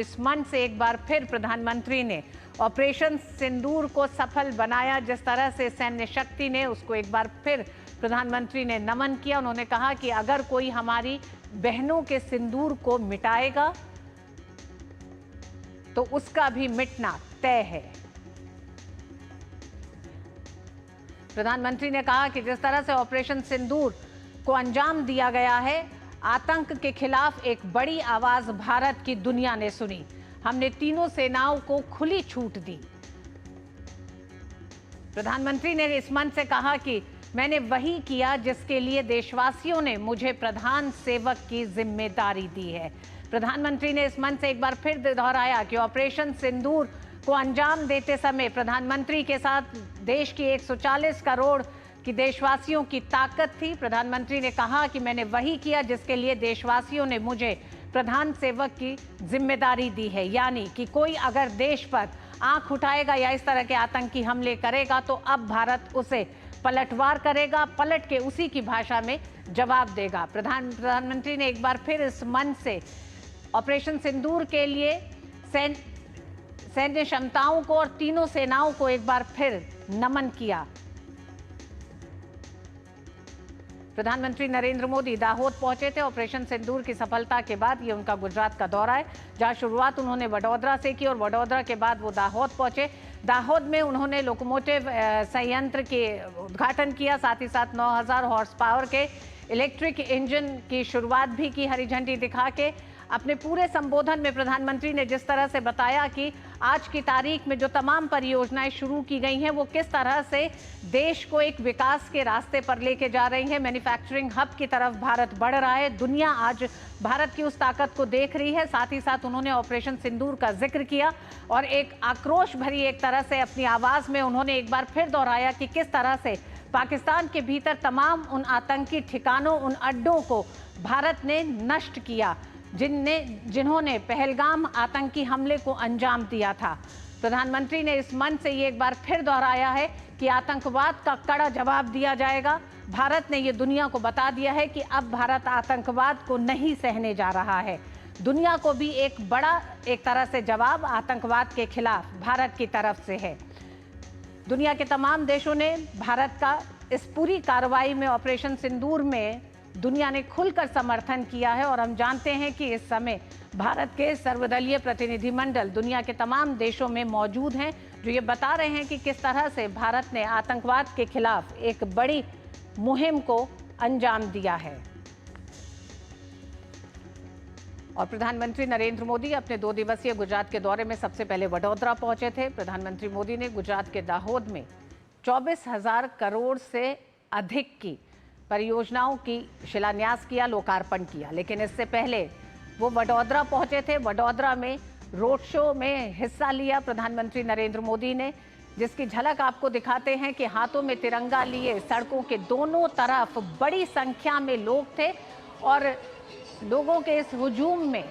इस मंच से एक बार फिर प्रधानमंत्री ने ऑपरेशन सिंदूर को सफल बनाया। जिस तरह से सैन्य शक्ति ने उसको एक बार फिर प्रधानमंत्री ने नमन किया। उन्होंने कहा कि अगर कोई हमारी बहनों के सिंदूर को मिटाएगा तो उसका भी मिटना तय है। प्रधानमंत्री ने कहा कि जिस तरह से ऑपरेशन सिंदूर को अंजाम दिया गया है, आतंक के खिलाफ एक बड़ी आवाज भारत की दुनिया ने सुनी। हमने तीनों सेनाओं को खुली छूट दी। प्रधानमंत्री ने इस मंच से कहा कि मैंने वही किया जिसके लिए देशवासियों ने मुझे प्रधान सेवक की जिम्मेदारी दी है। प्रधानमंत्री ने इस मंच से एक बार फिर दोहराया कि ऑपरेशन सिंदूर को अंजाम देते समय प्रधानमंत्री के साथ देश की 140 करोड़ कि देशवासियों की ताकत थी। प्रधानमंत्री ने कहा कि मैंने वही किया जिसके लिए देशवासियों ने मुझे प्रधान सेवक की जिम्मेदारी दी है। यानी कि कोई अगर देश पर आंख उठाएगा या इस तरह के आतंकी हमले करेगा तो अब भारत उसे पलटवार करेगा, पलट के उसी की भाषा में जवाब देगा। प्रधानमंत्री ने एक बार फिर इस मंच से ऑपरेशन सिंदूर के लिए सैन्य क्षमताओं को और तीनों सेनाओं को एक बार फिर नमन किया। प्रधानमंत्री नरेंद्र मोदी दाहोद पहुंचे थे। ऑपरेशन सिंदूर की सफलता के बाद ये उनका गुजरात का दौरा है, जहां शुरुआत उन्होंने वडोदरा से की और वडोदरा के बाद वो दाहोद पहुंचे। दाहोद में उन्होंने लोकोमोटिव संयंत्र के उद्घाटन किया, साथ ही साथ 9000 हॉर्स पावर के इलेक्ट्रिक इंजन की शुरुआत भी की हरी झंडी दिखा के। अपने पूरे संबोधन में प्रधानमंत्री ने जिस तरह से बताया कि आज की तारीख में जो तमाम परियोजनाएं शुरू की गई हैं वो किस तरह से देश को एक विकास के रास्ते पर लेके जा रही है। मैन्युफैक्चरिंग हब की तरफ भारत बढ़ रहा है। दुनिया आज भारत की उस ताकत को देख रही है। साथ ही साथ उन्होंने ऑपरेशन सिंदूर का जिक्र किया और एक आक्रोश भरी एक तरह से अपनी आवाज में उन्होंने एक बार फिर दोहराया कि किस तरह से पाकिस्तान के भीतर तमाम उन आतंकी ठिकानों, उन अड्डों को भारत ने नष्ट किया जिन्होंने पहलगाम आतंकी हमले को अंजाम दिया था। प्रधानमंत्री ने इस मंच से ये एक बार फिर दोहराया है कि आतंकवाद का कड़ा जवाब दिया जाएगा। भारत ने ये दुनिया को बता दिया है कि अब भारत आतंकवाद को नहीं सहने जा रहा है। दुनिया को भी एक बड़ा एक तरह से जवाब आतंकवाद के खिलाफ भारत की तरफ से है। दुनिया के तमाम देशों ने भारत का इस पूरी कार्रवाई में, ऑपरेशन सिंदूर में दुनिया ने खुलकर समर्थन किया है। और हम जानते हैं कि इस समय भारत के सर्वदलीय प्रतिनिधिमंडल दुनिया के तमाम देशों में मौजूद हैं, जो ये बता रहे हैं कि किस तरह से भारत ने आतंकवाद के खिलाफ एक बड़ी मुहिम को अंजाम दिया है। और प्रधानमंत्री नरेंद्र मोदी अपने 2 दिवसीय गुजरात के दौरे में सबसे पहले वडोदरा पहुंचे थे। प्रधानमंत्री मोदी ने गुजरात के दाहोद में 24,000 करोड़ से अधिक की परियोजनाओं की शिलान्यास किया, लोकार्पण किया। लेकिन इससे पहले वो वडोदरा पहुंचे थे। वडोदरा में रोड शो में हिस्सा लिया प्रधानमंत्री नरेंद्र मोदी ने, जिसकी झलक आपको दिखाते हैं कि हाथों में तिरंगा लिए सड़कों के दोनों तरफ बड़ी संख्या में लोग थे। और लोगों के इस हुजूम में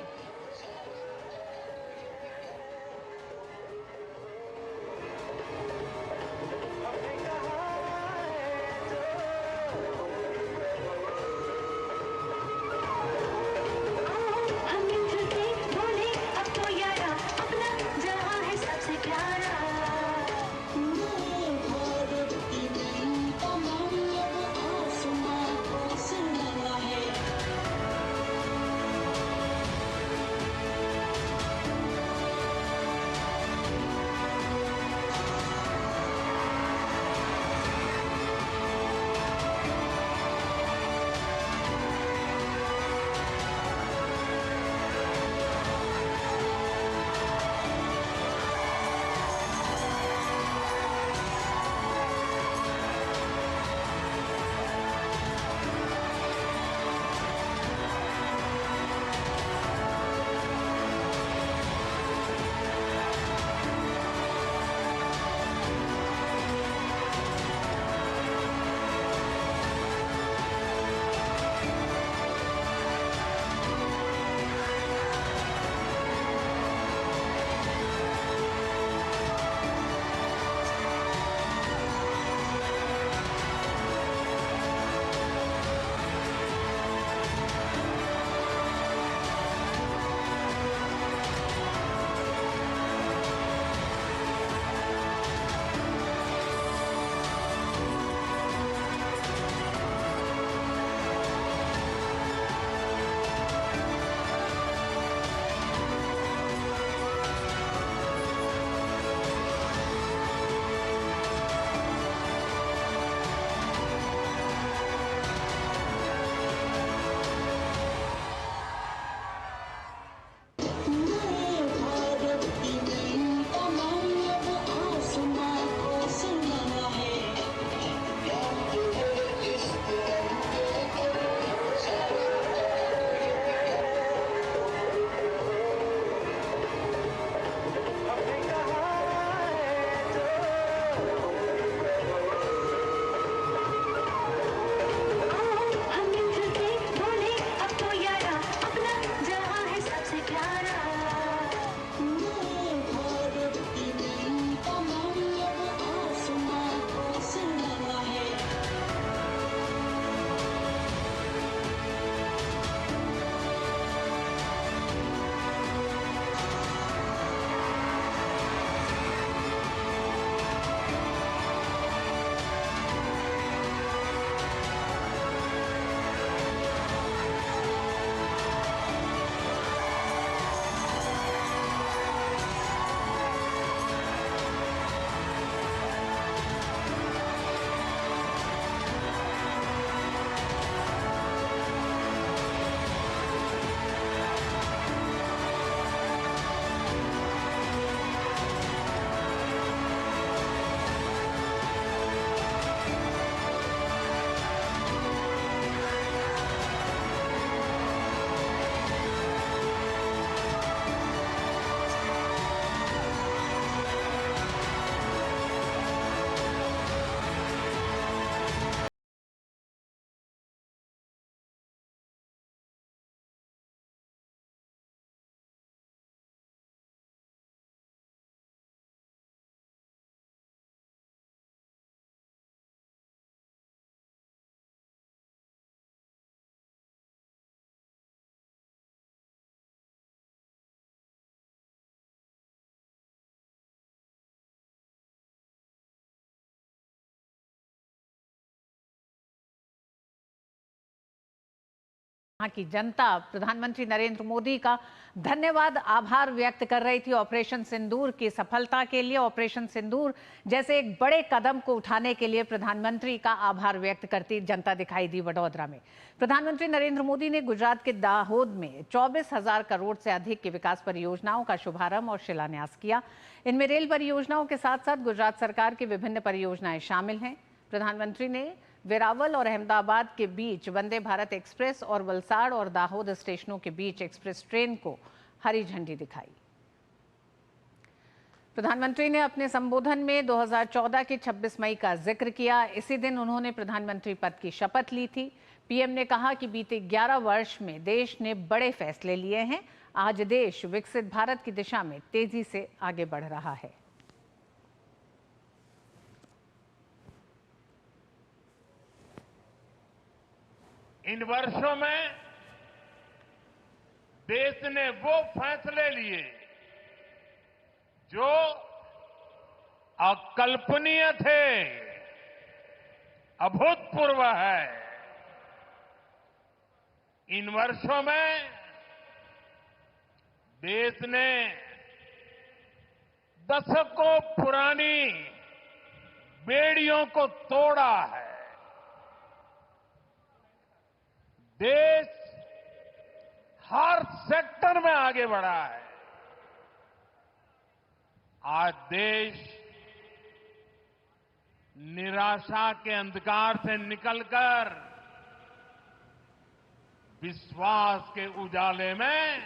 यहाँ की जनता प्रधानमंत्री नरेंद्र मोदी का धन्यवाद आभार व्यक्त कर रही थी ऑपरेशन सिंदूर की सफलता के लिए। ऑपरेशन सिंदूर जैसे एक बड़े कदम को उठाने के लिए प्रधानमंत्री का आभार व्यक्त करती जनता दिखाई दी वडोदरा में। प्रधानमंत्री नरेंद्र मोदी ने गुजरात के दाहोद में 24,000 करोड़ से अधिक की विकास परियोजनाओं का शुभारंभ और शिलान्यास किया। इनमें रेल परियोजनाओं के साथ साथ गुजरात सरकार की विभिन्न परियोजनाएं शामिल हैं। प्रधानमंत्री ने वेरावल और अहमदाबाद के बीच वंदे भारत एक्सप्रेस और वलसाड़ और दाहोद स्टेशनों के बीच एक्सप्रेस ट्रेन को हरी झंडी दिखाई। प्रधानमंत्री ने अपने संबोधन में 2014 की 26 मई का जिक्र किया। इसी दिन उन्होंने प्रधानमंत्री पद की शपथ ली थी। पीएम ने कहा कि बीते 11 वर्ष में देश ने बड़े फैसले लिए हैं। आज देश विकसित भारत की दिशा में तेजी से आगे बढ़ रहा है। इन वर्षों में देश ने वो फैसले लिए जो अकल्पनीय थे, अभूतपूर्व है। इन वर्षों में देश ने दशकों पुरानी बेड़ियों को तोड़ा है। देश हर सेक्टर में आगे बढ़ा है। आज देश निराशा के अंधकार से निकलकर विश्वास के उजाले में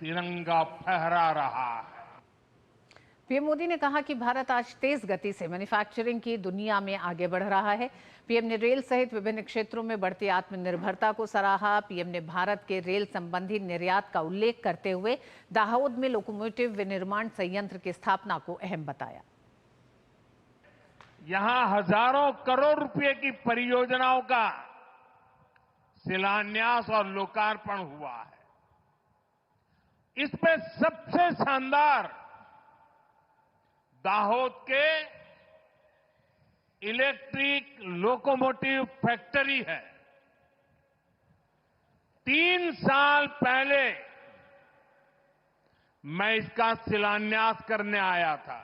तिरंगा फहरा रहा है। पीएम मोदी ने कहा कि भारत आज तेज गति से मैन्युफैक्चरिंग की दुनिया में आगे बढ़ रहा है। पीएम ने रेल सहित विभिन्न क्षेत्रों में बढ़ती आत्मनिर्भरता को सराहा। पीएम ने भारत के रेल संबंधी निर्यात का उल्लेख करते हुए दाहोद में लोकोमोटिव विनिर्माण संयंत्र की स्थापना को अहम बताया। यहां हजारों करोड़ रुपए की परियोजनाओं का शिलान्यास और लोकार्पण हुआ है। इसमें सबसे शानदार दाहोद के इलेक्ट्रिक लोकोमोटिव फैक्ट्री है। 3 साल पहले मैं इसका शिलान्यास करने आया था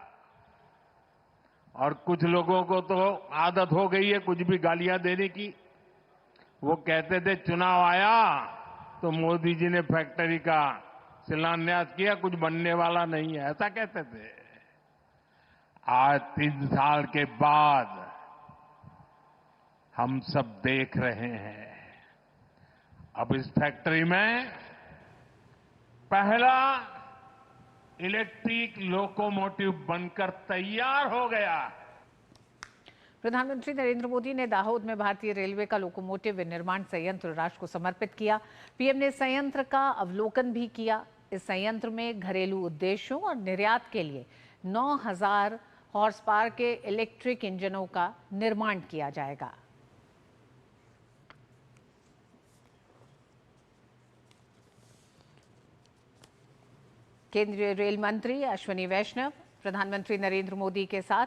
और कुछ लोगों को तो आदत हो गई है कुछ भी गालियां देने की। वो कहते थे चुनाव आया तो मोदी जी ने फैक्ट्री का शिलान्यास किया, कुछ बनने वाला नहीं है, ऐसा कहते थे। आज 3 साल के बाद हम सब देख रहे हैं, अब इस फैक्ट्री में पहला इलेक्ट्रिक लोकोमोटिव बनकर तैयार हो गया है। प्रधानमंत्री नरेंद्र मोदी ने दाहोद में भारतीय रेलवे का लोकोमोटिव विनिर्माण संयंत्र राष्ट्र को समर्पित किया। पीएम ने संयंत्र का अवलोकन भी किया। इस संयंत्र में घरेलू उद्देश्यों और निर्यात के लिए 9,000 हॉर्स पावर के इलेक्ट्रिक इंजनों का निर्माण किया जाएगा। केंद्रीय रेल मंत्री अश्विनी वैष्णव प्रधानमंत्री नरेंद्र मोदी के साथ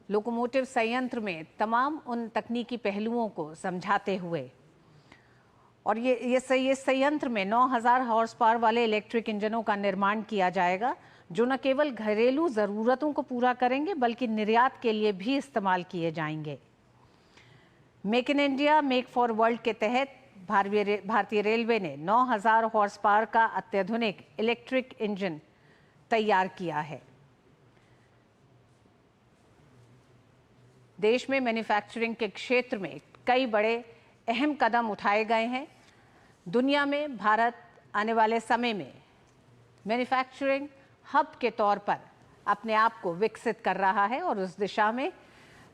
लोकोमोटिव संयंत्र में तमाम उन तकनीकी पहलुओं को समझाते हुए और ये संयंत्र में 9,000 हॉर्स पावर वाले इलेक्ट्रिक इंजनों का निर्माण किया जाएगा जो न केवल घरेलू ज़रूरतों को पूरा करेंगे बल्कि निर्यात के लिए भी इस्तेमाल किए जाएंगे। Make in India make for world के तहत भारतीय रेलवे ने 9,000 हॉर्स पावर का अत्याधुनिक इलेक्ट्रिक इंजन तैयार किया है। देश में मैन्युफैक्चरिंग के क्षेत्र में कई बड़े अहम कदम उठाए गए हैं। दुनिया में भारत आने वाले समय में मैन्युफैक्चरिंग हब के तौर पर अपने आप को विकसित कर रहा है और उस दिशा में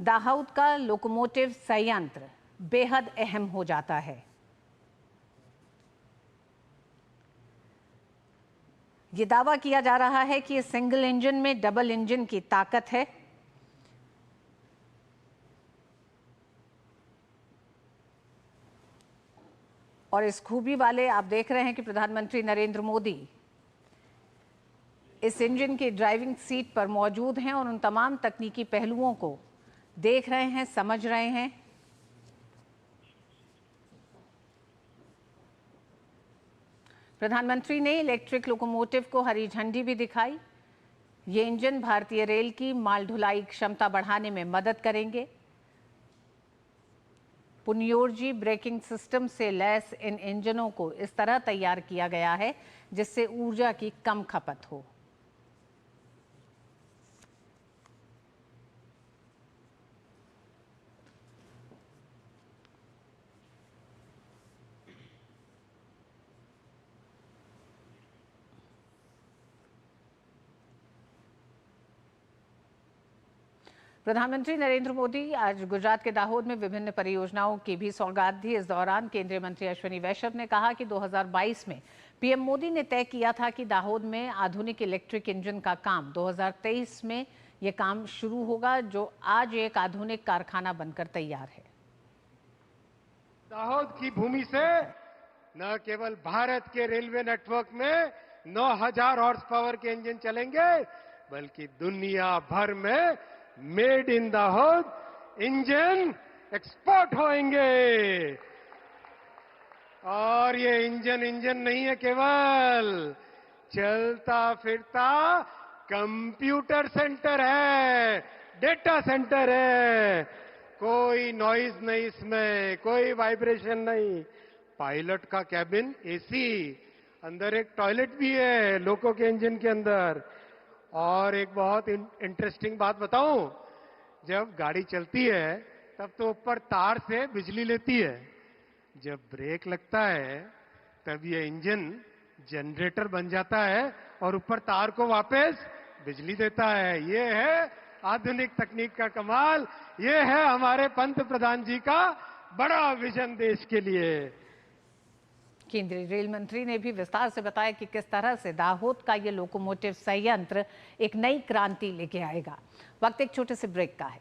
दाहोद का लोकोमोटिव संयंत्र बेहद अहम हो जाता है। ये दावा किया जा रहा है कि इस सिंगल इंजन में डबल इंजन की ताकत है। और इस खूबी वाले आप देख रहे हैं कि प्रधानमंत्री नरेंद्र मोदी इस इंजन की ड्राइविंग सीट पर मौजूद हैं और उन तमाम तकनीकी पहलुओं को देख रहे हैं, समझ रहे हैं। प्रधानमंत्री ने इलेक्ट्रिक लोकोमोटिव को हरी झंडी भी दिखाई। ये इंजन भारतीय रेल की माल ढुलाई क्षमता बढ़ाने में मदद करेंगे। पुनियोर्जी ब्रेकिंग सिस्टम से लैस इन इंजनों को इस तरह तैयार किया गया है जिससे ऊर्जा की कम खपत हो। प्रधानमंत्री नरेंद्र मोदी आज गुजरात के दाहोद में विभिन्न परियोजनाओं की भी सौगात दी। इस दौरान केंद्रीय मंत्री अश्विनी वैष्णव ने कहा कि 2022 में पीएम मोदी ने तय किया था कि दाहोद में आधुनिक इलेक्ट्रिक इंजन का काम 2023 में यह काम शुरू होगा, जो आज एक आधुनिक कारखाना बनकर तैयार है। दाहोद की भूमि से न केवल भारत के रेलवे नेटवर्क में 9000 हॉर्स पावर के इंजन चलेंगे, बल्कि दुनिया भर में made in Dahod engine export होंगे। और ये इंजन नहीं है, केवल चलता फिरता कंप्यूटर सेंटर है, डेटा सेंटर है। कोई नॉइज नहीं इसमें, कोई वाइब्रेशन नहीं। पायलट का कैबिन एसी, अंदर एक टॉयलेट भी है लोको के इंजन के अंदर। और एक बहुत इंटरेस्टिंग बात बताऊं, जब गाड़ी चलती है तब तो ऊपर तार से बिजली लेती है, जब ब्रेक लगता है तब ये इंजन जनरेटर बन जाता है और ऊपर तार को वापस बिजली देता है। ये है आधुनिक तकनीक का कमाल, ये है हमारे पंत प्रधान जी का बड़ा विजन देश के लिए। केंद्रीय रेल मंत्री ने भी विस्तार से बताया कि किस तरह से दाहोद का ये लोकोमोटिव संयंत्र एक नई क्रांति लेके आएगा। वक्त एक छोटे से ब्रेक का है।